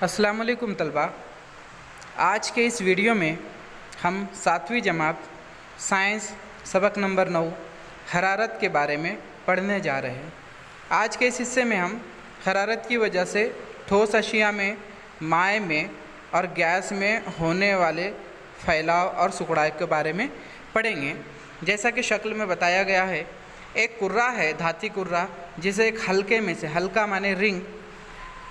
अस्सलाम वालेकुम तलबा। आज के इस वीडियो में हम 7वीं जमात साइंस सबक नंबर 9 हरारत के बारे में पढ़ने जा रहे हैं। आज के इस हिस्से में हम हरारत की वजह से ठोस अशिया में, माए में और गैस में होने वाले फैलाव और सुखड़ाई के बारे में पढ़ेंगे। जैसा कि शक्ल में बताया गया है, एक कुर्रा है, धाती कुर्रा, जिसे एक हल्के में से, हल्का माने रिंग,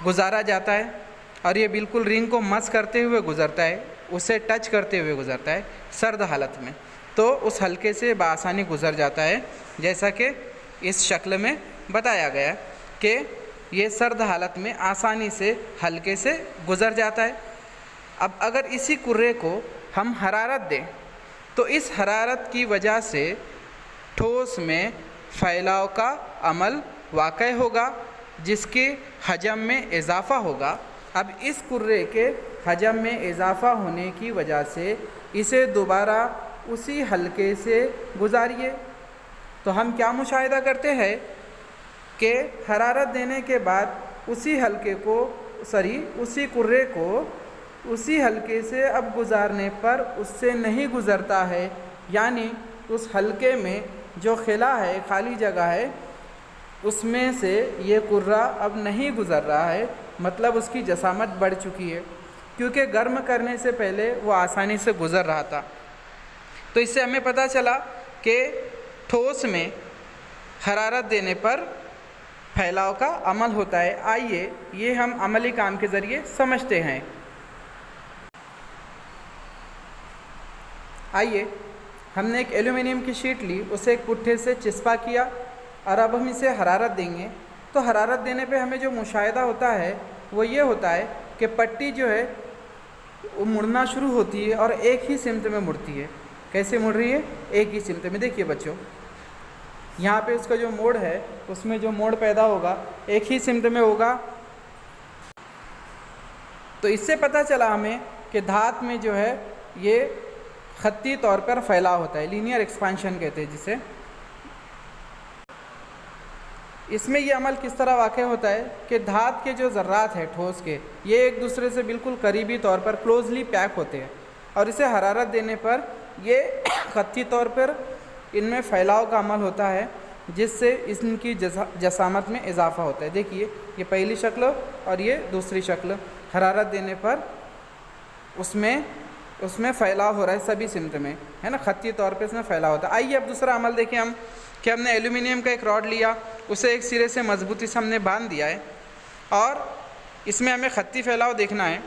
गुजारा जाता है और ये बिल्कुल रिंग को मस करते हुए गुज़रता है, उसे टच करते हुए गुज़रता है सर्द हालत में, तो उस हल्के से बआसानी गुज़र जाता है। जैसा कि इस शक्ल में बताया गया कि ये सर्द हालत में आसानी से हल्के से गुज़र जाता है। अब अगर इसी कुर्रे को हम हरारत दें तो इस हरारत की वजह से ठोस में फैलाव का अमल वाक़ई होगा, जिसके हजम में इजाफ़ा होगा। अब इस कुर्रे के हजम में इजाफ़ा होने की वजह से इसे दोबारा उसी हल्के से गुजारिए। तो हम क्या मुशाहिदा करते हैं कि हरारत देने के बाद उसी हल्के को उसी कुर्रे को उसी हल्के से अब गुजारने पर उससे नहीं गुज़रता है, यानी उस हल्के में जो खिला है, खाली जगह है, उसमें से ये कुर्रा अब नहीं गुज़र रहा है, मतलब उसकी जसामत बढ़ चुकी है, क्योंकि गर्म करने से पहले वो आसानी से गुज़र रहा था। तो इससे हमें पता चला कि ठोस में हरारत देने पर फैलाव का अमल होता है। आइए ये हम अमली काम के ज़रिए समझते हैं। आइए, हमने एक एल्यूमिनियम की शीट ली, उसे एक पुट्ठे से चिस्पा किया और अब हम इसे हरारत देंगे। तो हरारत देने पे हमें जो मुशाहिदा होता है वो ये होता है कि पट्टी जो है वो मुड़ना शुरू होती है और एक ही सिमत में मुड़ती है। कैसे मुड़ रही है? एक ही सिमत में। देखिए बच्चों, यहाँ पे उसका जो मोड़ है, उसमें जो मोड़ पैदा होगा एक ही सिमत में होगा। तो इससे पता चला हमें कि धात में जो है ये खत्ती तौर पर फैलाव होता है, लीनियर एक्सपांशन कहते हैं जिसे। इसमें ये अमल किस तरह वाक़ई होता है कि धात के जो ज़र्रात है ठोस के, ये एक दूसरे से बिल्कुल करीबी तौर पर क्लोजली पैक होते हैं और इसे हरारत देने पर ये खत्ती तौर पर इनमें फैलाव का अमल होता है, जिससे इनकी जसामत में इजाफ़ा होता है। देखिए, ये पहली शक्ल और ये दूसरी शक्ल। हरारत देने पर उसमें फैलाव हो रहा है सभी सिमत में, है ना, खत्ती तौर पे इसमें फैलाव होता है। आइए अब दूसरा अमल देखें हम, कि हमने एल्यूमिनियम का एक रॉड लिया, उसे एक सिरे से मजबूती से हमने बांध दिया है और इसमें हमें खत्ती फैलाव देखना है।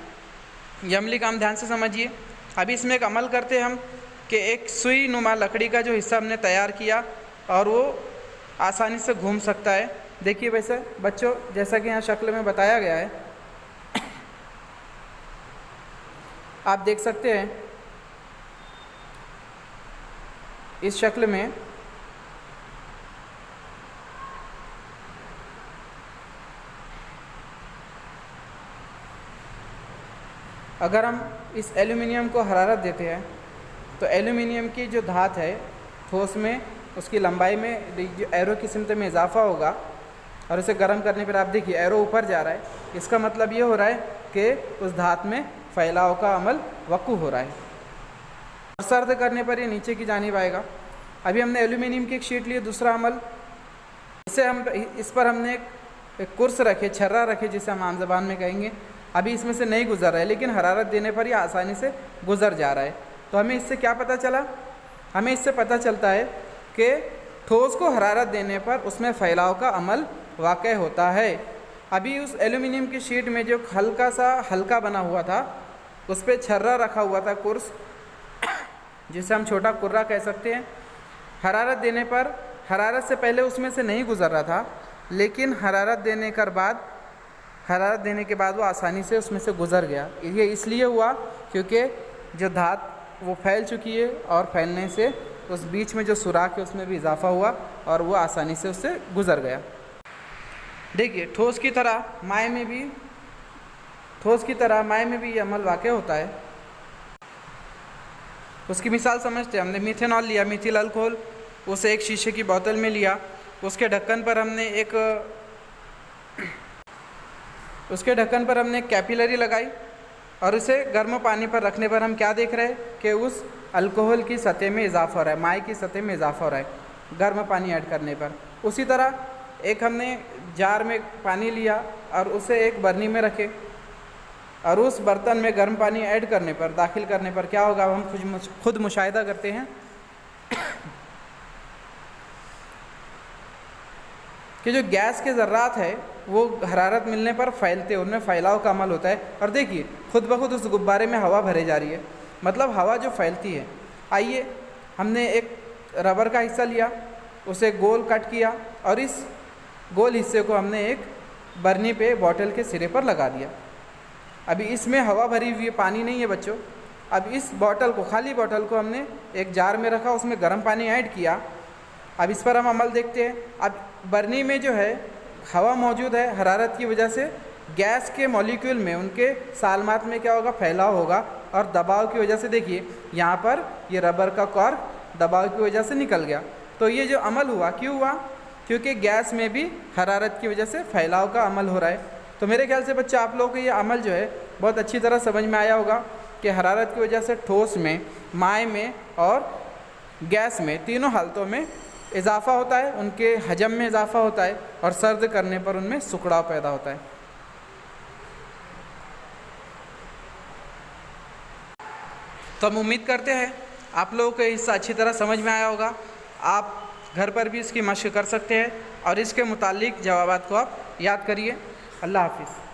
ये अमली काम ध्यान से समझिए। अभी इसमें एक अमल करते हैं हम कि एक सुई नुमा लकड़ी का जो हिस्सा हमने तैयार किया और वो आसानी से घूम सकता है। देखिए वैसे बच्चों, जैसा कि यहाँ शक्ल में बताया गया है, आप देख सकते हैं इस शक्ल में अगर हम इस एल्यूमिनियम को हरारत देते हैं तो एल्यूमिनियम की जो धात है ठोस में, उसकी लंबाई में जो एरो की सिमत में इजाफ़ा होगा और उसे गर्म करने पर आप देखिए एरो ऊपर जा रहा है। इसका मतलब ये हो रहा है कि उस धात में फैलाव का अमल वक़ू हो रहा है और सर्द करने पर ये नीचे की जानिब आएगा। अभी हमने एल्यूमिनियम की एक शीट ली, दूसरा अमल, इस पर हमने एक कुर्स रखे, छर्रा रखे, जिसे हम आम ज़बान में कहेंगे। अभी इसमें से नहीं गुज़र रहा है, लेकिन हरारत देने पर ये आसानी से गुज़र जा रहा है। तो हमें इससे क्या पता चला? हमें इससे पता चलता है कि ठोस को हरारत देने पर उसमें फैलाव का अमल वाक़ई होता है। अभी उस एल्यूमिनियम की शीट में जो हल्का सा हल्का बना हुआ था, उस पर छर्रा रखा हुआ था, कुर्स, जिसे हम छोटा कुर्रा कह सकते हैं। हरारत देने पर, हरारत से पहले उसमें से नहीं गुज़र रहा था, लेकिन हरारत देने के बाद वो आसानी से उसमें से गुज़र गया। ये इसलिए हुआ क्योंकि जो धात वो फैल चुकी है और फैलने से उस बीच में जो सुराख है उसमें भी इजाफ़ा हुआ और वो आसानी से उससे गुज़र गया। देखिए, ठोस की तरह माए में भी ये अमल वाक़ई होता है। उसकी मिसाल समझते हैं। हमने मीथेनॉल लिया, मिथिल अल्कोहल, उसे एक शीशे की बोतल में लिया, उसके ढक्कन पर हमने उसके ढक्कन पर हमने कैपिलरी लगाई और उसे गर्म पानी पर रखने पर हम क्या देख रहे हैं कि उस अल्कोहल की सतह में इजाफा हो रहा है, माई की सतह में इजाफा हो रहा है गर्म पानी ऐड करने पर। उसी तरह एक हमने जार में पानी लिया और उसे एक बर्नी में रखे और उस बर्तन में गर्म पानी ऐड करने पर, दाखिल करने पर क्या होगा, हम खुद मुशाहिदा करते हैं कि जो गैस के ज़र्रात है वो हरारत मिलने पर फैलते, उनमें फैलाव का अमल होता है। और देखिए खुद ब खुद उस गुब्बारे में हवा भरे जा रही है, मतलब हवा जो फैलती है। आइए हमने एक रबर का हिस्सा लिया, उसे गोल कट किया और इस गोल हिस्से को हमने एक बर्नी पे बॉटल के सिरे पर लगा दिया। अभी इसमें हवा भरी हुई है, पानी नहीं है बच्चों। अब इस बॉटल को, खाली बॉटल को हमने एक जार में रखा, उसमें गर्म पानी ऐड किया। अब इस पर हम अमल देखते हैं। अब बर्नी में जो है हवा मौजूद है, हरारत की वजह से गैस के मॉलिक्यूल में, उनके सालमात में क्या होगा, फैलाव होगा और दबाव की वजह से देखिए यहाँ पर ये रबर का कॉर्क दबाव की वजह से निकल गया। तो ये जो अमल हुआ क्यों हुआ, क्योंकि गैस में भी हरारत की वजह से फैलाव का अमल हो रहा है। तो मेरे ख्याल से बच्चा आप लोगों को ये अमल जो है बहुत अच्छी तरह समझ में आया होगा कि हरारत की वजह से ठोस में, माय में और गैस में, तीनों हालतों में इजाफा होता है, उनके हजम में इजाफा होता है और सर्द करने पर उनमें सुखड़ाव पैदा होता है। तो हम उम्मीद करते हैं आप लोगों को इससे अच्छी तरह समझ में आया होगा। आप घर पर भी इसकी मशक कर सकते हैं और इसके मुतालिक जवाबात को आप याद करिए। अल्लाह हाफिज़।